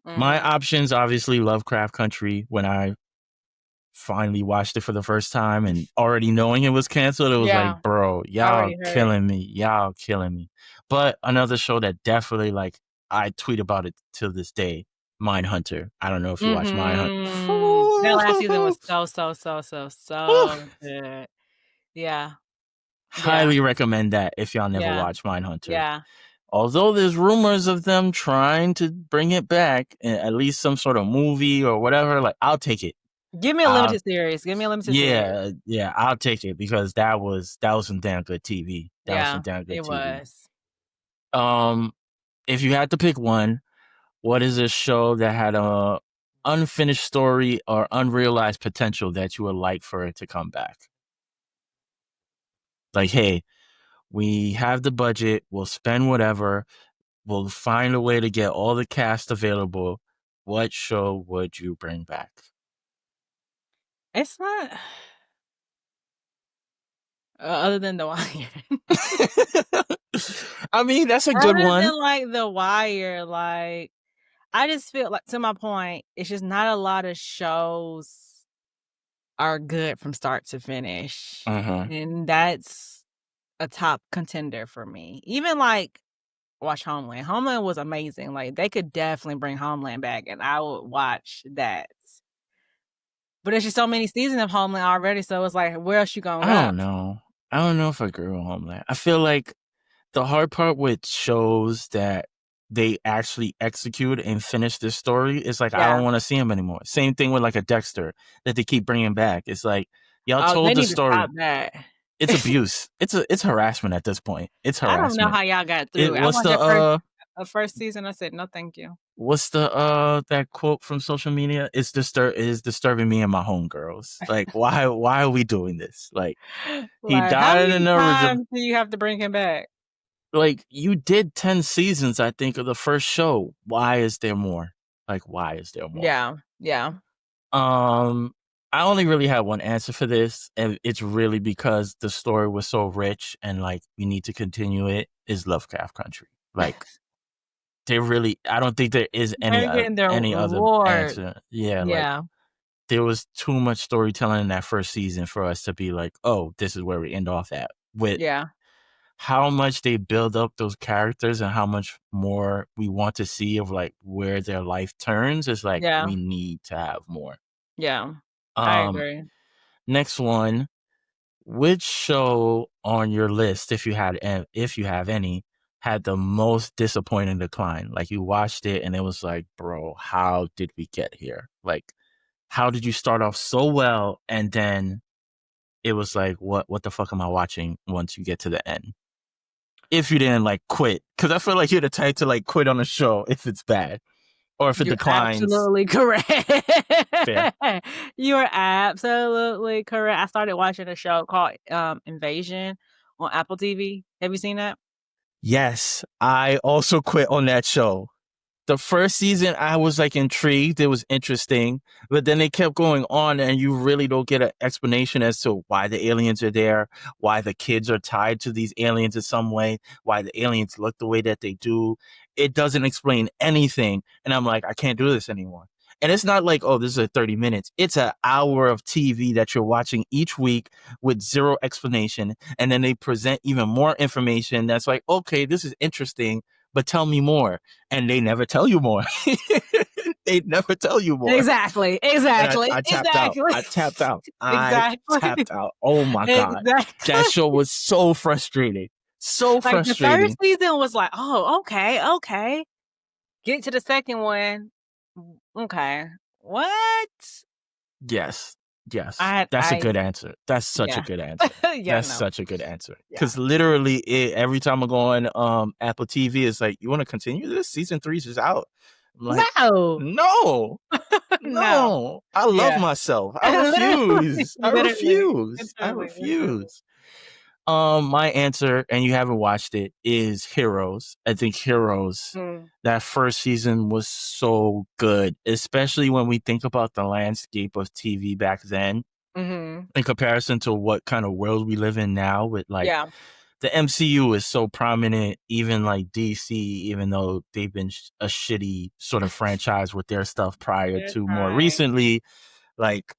A: my options, obviously, Lovecraft Country. When I finally watched it for the first time and already knowing it was canceled, it was like, bro, y'all killing me. But another show that definitely, like, I tweet about it till this day, Mindhunter. I don't know if you watch Mindhunter.
B: That last season was so good. Yeah.
A: Highly recommend that if y'all never watched Mindhunter.
B: Yeah.
A: Although there's rumors of them trying to bring it back, at least some sort of movie or whatever, like, I'll take it.
B: Give me a limited series.
A: Yeah, I'll take it because that was some damn good TV. That was some damn good TV.
B: Was.
A: If you had to pick one, what is a show that had a unfinished story or unrealized potential that you would like for it to come back? Like, hey, we have the budget, we'll spend whatever, we'll find a way to get all the cast available. What show would you bring back?
B: It's not other than The Wire.
A: I mean, that's a good one.
B: Than, like The Wire, like I just feel like, to my point, it's just not a lot of shows are good from start to finish, and that's a top contender for me. Even like watch Homeland. Homeland was amazing. Like they could definitely bring Homeland back, and I would watch that. But there's just so many seasons of Homeland already, so it's like, where else you gonna go?
A: I don't know. I don't know if I agree with Homeland. I feel like the hard part with shows that they actually execute and finish this story is like, I don't want to see them anymore. Same thing with like a Dexter that they keep bringing back. It's like, y'all told
B: they
A: the
B: need to
A: story.
B: stop that.
A: It's abuse. It's harassment at this point. It's
B: I don't know
A: harassment.
B: how y'all got through. I
A: What's
B: watched
A: the
B: the first season. I said no, thank you.
A: What's the that quote from social media? It's disturbing me and my homegirls. Like, why are we doing this? Like, he
B: Like, how
A: died in
B: many
A: the original.
B: times do you have to bring him back?
A: Like, you did 10 seasons, I think, of the first show. Why is there more? Like, why is there more?
B: Yeah.
A: I only really have one answer for this, and it's really because the story was so rich and like we need to continue it. Is Lovecraft Country. Like, I don't think there is any other answer. Yeah, like there was too much storytelling in that first season for us to be like, oh, this is where we end off at. With how much they build up those characters and how much more we want to see of like where their life turns, is like we need to have more.
B: Yeah. I agree.
A: Next one, which show on your list, if you have any, had the most disappointing decline? Like, you watched it and it was like, bro, how did we get here? Like, how did you start off so well and then it was like, what the fuck am I watching once you get to the end? If you didn't like quit, because I feel like you're the type to like quit on a show if it's bad or if it declines.
B: Absolutely correct. Fair. You are absolutely correct. I started watching a show called Invasion on Apple TV. Have you seen that?
A: Yes, I also quit on that show. The first season, I was like intrigued. It was interesting, but then they kept going on and you really don't get an explanation as to why the aliens are there, why the kids are tied to these aliens in some way, why the aliens look the way that they do. It doesn't explain anything. And I'm like, I can't do this anymore. And it's not like, oh, this is 30 minutes. It's an hour of TV that you're watching each week with zero explanation. And then they present even more information that's like, okay, this is interesting, but tell me more. And they never tell you more. They never tell you more.
B: Exactly.
A: I tapped out. I tapped out. Oh my God. That show was so frustrating. So frustrating.
B: The first season was like, oh, okay. Get to the second one. Okay. What?
A: Yes. That's a good answer. That's such a good answer. Such a good answer. Because literally every time I go on Apple TV, it's like, you want to continue this? Season 3 is out. I'm like, no. I love myself. I refuse. My answer, and you haven't watched it, is Heroes. I think Heroes, that first season was so good, especially when we think about the landscape of TV back then in comparison to what kind of world we live in now with like the MCU is so prominent, even like DC, even though they've been a shitty sort of franchise with their stuff prior to more recently, like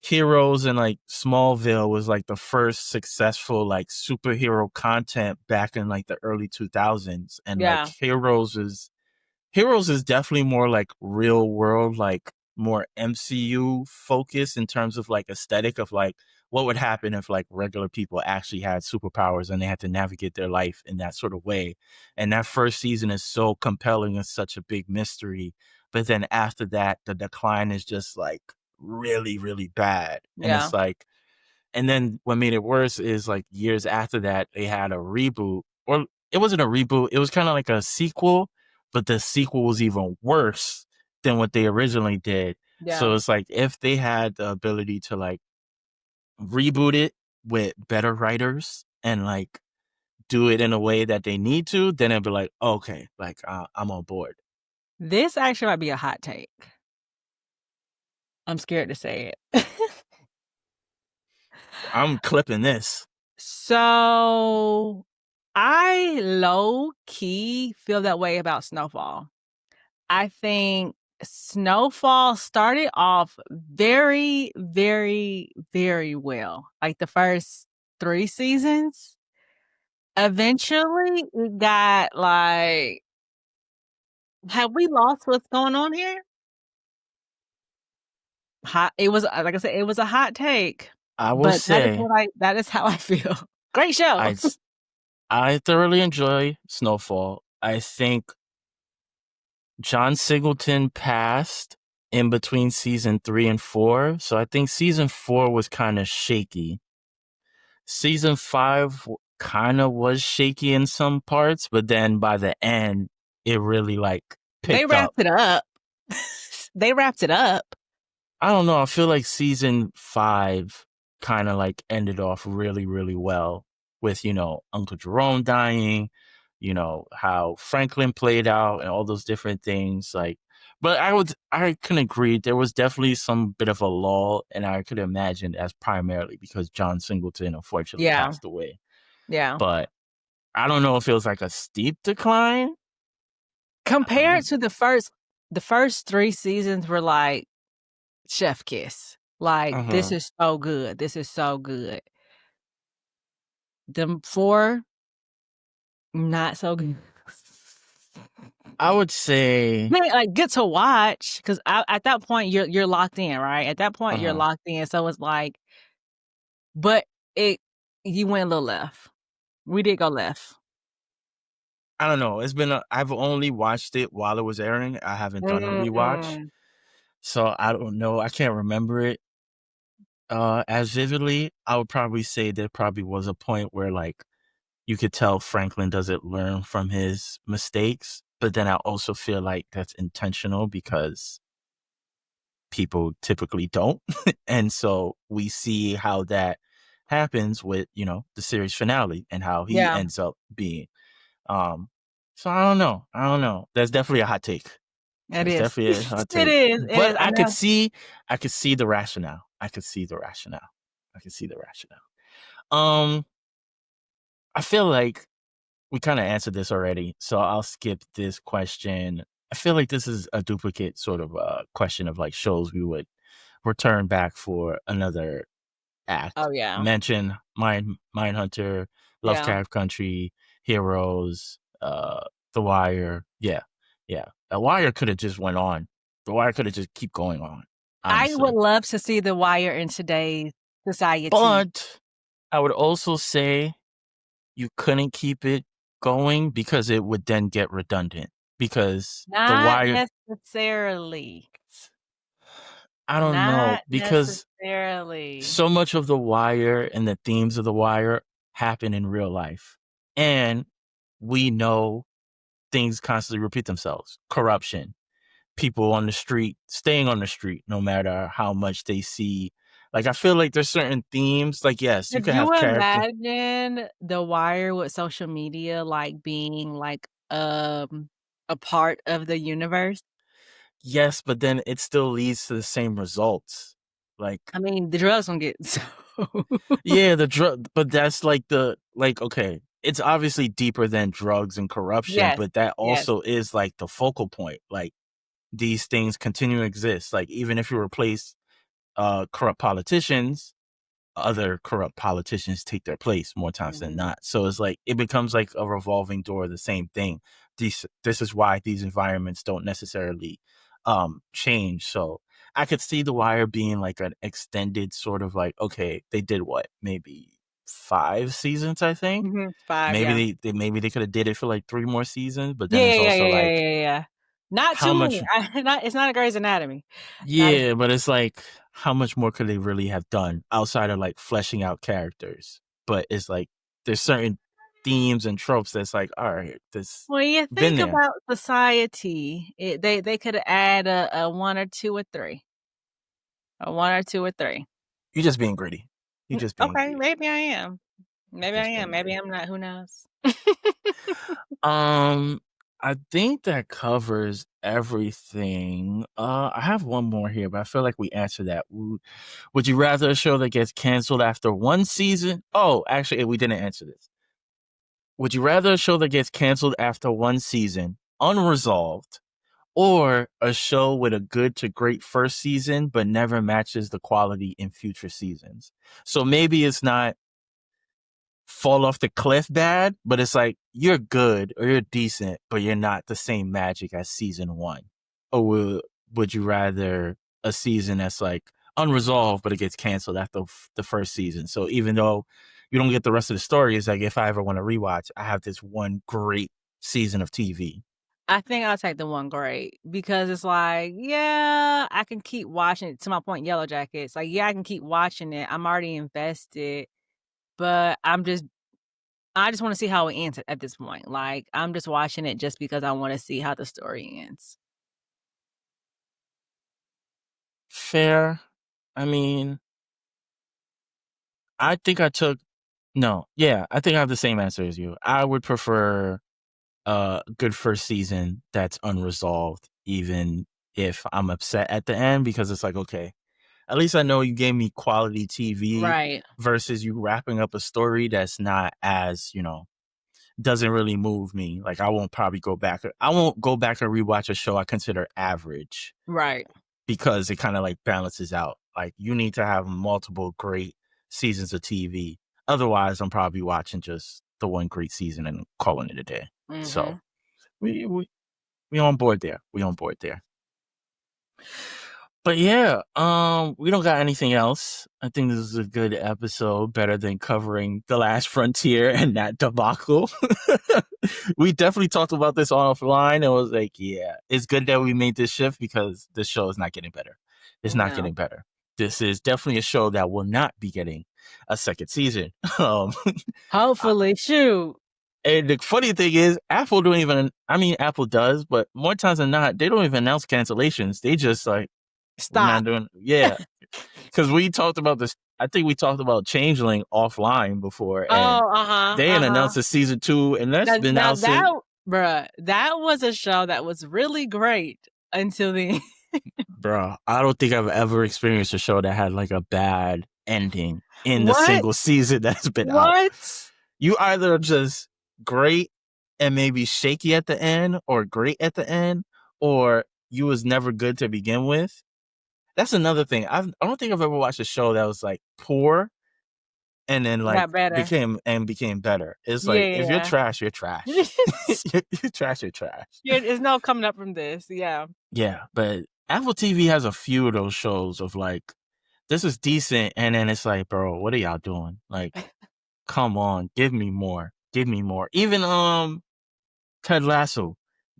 A: Heroes and like Smallville was like the first successful like superhero content back in like the early 2000s. And like Heroes is definitely more like real world, like more MCU focused in terms of like aesthetic of like what would happen if like regular people actually had superpowers and they had to navigate their life in that sort of way. And that first season is so compelling and such a big mystery. But then after that, the decline is just like really, really bad. And it's like, and then what made it worse is like years after that, they had a reboot, or it wasn't a reboot. It was kind of like a sequel, but the sequel was even worse than what they originally did. So it's like, if they had the ability to like reboot it with better writers and like do it in a way that they need to, then it'd be like, okay, like I'm on board.
B: This actually might be a hot take. I'm scared to say it.
A: I'm clipping this.
B: So I low-key feel that way about Snowfall. I think Snowfall started off very, very, very well. Like the first 3 seasons. Eventually, it got like, have we lost what's going on here? It was, like I said, it was a hot take.
A: I will say
B: that is how I feel. Great show.
A: I thoroughly enjoy Snowfall. I think John Singleton passed in between season 3 and 4, so I think season 4 was kind of shaky. Season 5 kind of was shaky in some parts, but then by the end, it really like picked up.
B: They wrapped it up. They wrapped it up.
A: I don't know. I feel like season 5 kind of like ended off really, really well with, Uncle Jerome dying, how Franklin played out and all those different things. But I can agree. There was definitely some bit of a lull, and I could imagine that's primarily because John Singleton unfortunately passed away.
B: Yeah.
A: But I don't know if it was like a steep decline.
B: Compared to the first 3 seasons were like chef kiss. Like, this is so good. This is so good. Them 4, not so good.
A: I would say,
B: like, good to watch because at that point you're locked in, right? At that point you're locked in, so it's like, but you went a little left. We did go left.
A: I don't know. I've only watched it while it was airing. I haven't done a rewatch, so I don't know. I can't remember it as vividly. I would probably say there probably was a point where like you could tell Franklin doesn't learn from his mistakes, but then I also feel like that's intentional because people typically don't. And so we see how that happens with, the series finale and how he ends up being. So I don't know. That's definitely a hot take.
B: It is.
A: Definitely a hot take.
B: It is.
A: But I could see the rationale. I feel like we kind of answered this already, so I'll skip this question. I feel like this is a duplicate sort of question of like shows we would return back for another act.
B: Oh yeah.
A: Mention Mindhunter, Lovecraft Country, Heroes, The Wire. Yeah. The Wire could have just went on. The Wire could have just keep going on. Honestly.
B: I would love to see The Wire in today's society.
A: But I would also say you couldn't keep it going because it would then get redundant. Because
B: The Wire necessarily.
A: I don't know, because
B: necessarily.
A: So much of The Wire and the themes of The Wire happen in real life. And we know things constantly repeat themselves. Corruption, people on the street, staying on the street, no matter how much they see. Like, I feel like there's certain themes, like, yes, you can have characters.
B: Imagine The Wire with social media, like, being, like, a part of the universe?
A: Yes, but then it still leads to the same results. Like,
B: I mean, the drugs don't get so.
A: Yeah, but that's like okay, it's obviously deeper than drugs and corruption, but that also is like the focal point. Like, these things continue to exist. Like, even if you replace corrupt politicians, other corrupt politicians take their place more times than not. So it's like it becomes like a revolving door of the same thing. This is why these environments don't necessarily change. So I could see The Wire being like an extended sort of like, okay, they did what, maybe 5 seasons, I think.
B: 5.
A: Maybe they could have did it for like 3 more seasons, but then it's also like
B: not too many. It's not a Grey's Anatomy.
A: Yeah, but it's like, how much more could they really have done outside of like fleshing out characters? But it's like there's certain themes and tropes that's like, all right, this.
B: Well, you think about society, they could add a 1 or 2 or 3. A 1 or 2 or 3.
A: You're just being greedy. You're just being
B: okay.
A: Greedy.
B: Maybe I am. Maybe I am. Maybe I'm not. Who knows?
A: I think that covers everything. I have one more here, but I feel like we answered that. Would you rather a show that gets canceled after 1 season? Oh, actually, we didn't answer this. Would you rather a show that gets canceled after 1 season, unresolved, or a show with a good to great first season but never matches the quality in future seasons? So maybe it's not fall off the cliff bad, but it's like you're good or you're decent, but you're not the same magic as season 1. Or would you rather a season that's like unresolved, but it gets canceled after the first season? So even though you don't get the rest of the story. It's like, if I ever want to rewatch, I have this one great season of TV.
B: I think I'll take the one great, because it's like, yeah, I can keep watching it. To my point, Yellow Jackets, like, yeah, I can keep watching it. I'm already invested, but I just want to see how it ends at this point. Like, I'm just watching it just because I want to see how the story ends.
A: Fair. I mean, I think I think I have the same answer as you. I would prefer a good first season that's unresolved, even if I'm upset at the end, because it's like, okay, at least I know you gave me quality TV,
B: right?
A: Versus you wrapping up a story that's not as, doesn't really move me. Like, I won't go back and rewatch a show I consider average,
B: right?
A: Because it kind of like balances out. Like, you need to have multiple great seasons of TV. Otherwise, I'm probably watching just the one great season and calling it a day. Mm-hmm. So we on board there. But yeah, we don't got anything else. I think this is a good episode, better than covering The Last Frontier and that debacle. We definitely talked about this offline and was like, yeah, it's good that we made this shift, because this show is not getting better. It's not getting better. This is definitely a show that will not be getting a second season.
B: Hopefully, shoot.
A: And the funny thing is, Apple Apple does, but more times than not, they don't even announce cancellations. They just like,
B: stop.
A: We're not doing, yeah. Because we talked about this. I think we talked about Changeling offline before. And they announced a season 2, and that's been out since.
B: Bruh, that was a show that was really great until the
A: Bruh, I don't think I've ever experienced a show that had like a bad ending in the single season that's been out. You either just great and maybe shaky at the end, or great at the end, or you was never good to begin with. That's another thing. I don't think I've ever watched a show that was like poor and then like became better. It's like, if you're trash, you're trash. You're trash, you're trash.
B: There's no coming up from this. Yeah.
A: Yeah, but Apple TV has a few of those shows of like, this is decent, and then it's like, bro, what are y'all doing? Like, come on, give me more. Even Ted Lasso,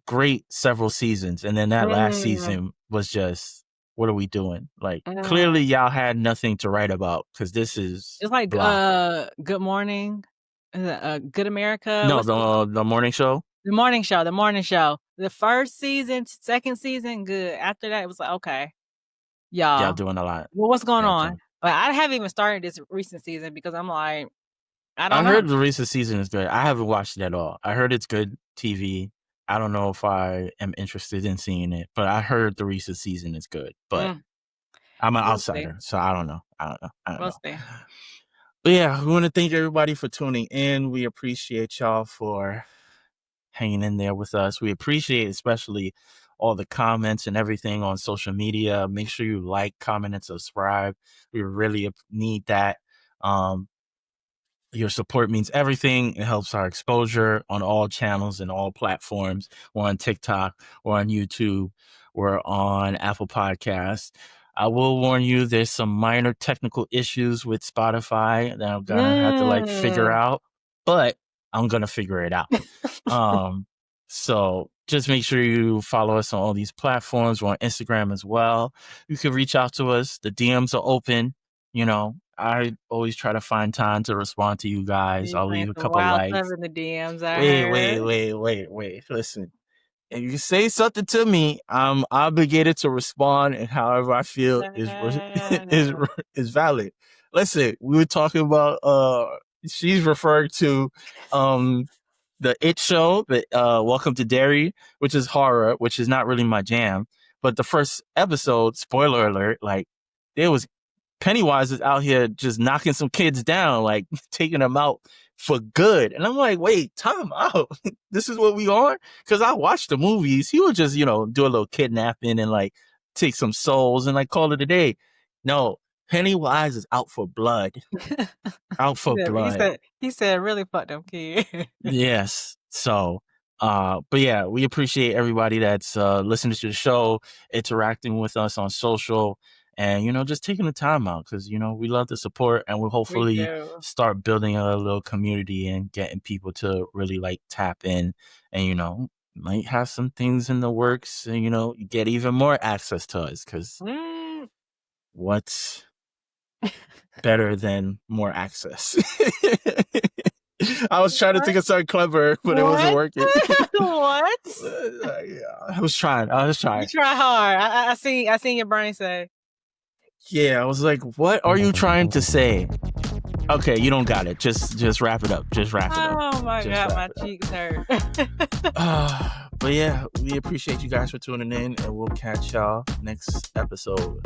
A: great several seasons, and then that last season was just, what are we doing? Like, clearly y'all had nothing to write about, because this is,
B: it's like Good Morning, Good America.
A: No, the morning show.
B: The morning show. The first season, second season, good. After that, it was like, okay, y'all
A: doing a lot.
B: Well, what's going on? But I haven't even started this recent season, because I'm like, I
A: heard the recent season is good. I haven't watched it at all. I heard it's good TV. I don't know if I am interested in seeing it, but I heard the recent season is good. But I'm an outsider, so I don't know.
B: We'll see.
A: But yeah, we want to thank everybody for tuning in. We appreciate y'all for hanging in there with us. We appreciate especially all the comments and everything on social media. Make sure you like, comment, and subscribe. We really need that. Your support means everything. It helps our exposure on all channels and all platforms. We're on TikTok, we're on YouTube, we're on Apple Podcasts. I will warn you, there's some minor technical issues with Spotify that I'm gonna have to like figure out, but I'm gonna figure it out. So just make sure you follow us on all these platforms. We're on Instagram as well. You can reach out to us. The DMs are open. I always try to find time to respond to you guys. I'll leave a couple likes.
B: In the DMs.
A: Wait. Listen, if you say something to me, I'm obligated to respond, and however I feel is valid. Listen, we were talking about she's referring to the It show, the Welcome to Derry, which is horror, which is not really my jam. But the first episode, spoiler alert, like, there was Pennywise is out here just knocking some kids down, like taking them out for good. And I'm like, wait, time out. This is what we are? Because I watched the movies. He would just, do a little kidnapping and like take some souls and like call it a day. No, Pennywise is out for blood. Out for blood.
B: He said, really fuck them kids.
A: Yes. So, but yeah, we appreciate everybody that's listening to the show, interacting with us on social. and, you know, just taking the time out, because, you know, we love the support, and we'll hopefully start building a little community and getting people to really like tap in, and, you know, might have some things in the works, and, you know, get even more access to us, because what's better than more access? I was trying to think of something clever, but it wasn't working.
B: What?
A: I was trying. You
B: try hard. I seen your brain say.
A: Yeah, I was like, what are you trying to say? Okay, you don't got it. Just wrap it up.
B: Oh my God, my cheeks hurt.
A: But yeah, we appreciate you guys for tuning in, and we'll catch y'all next episode.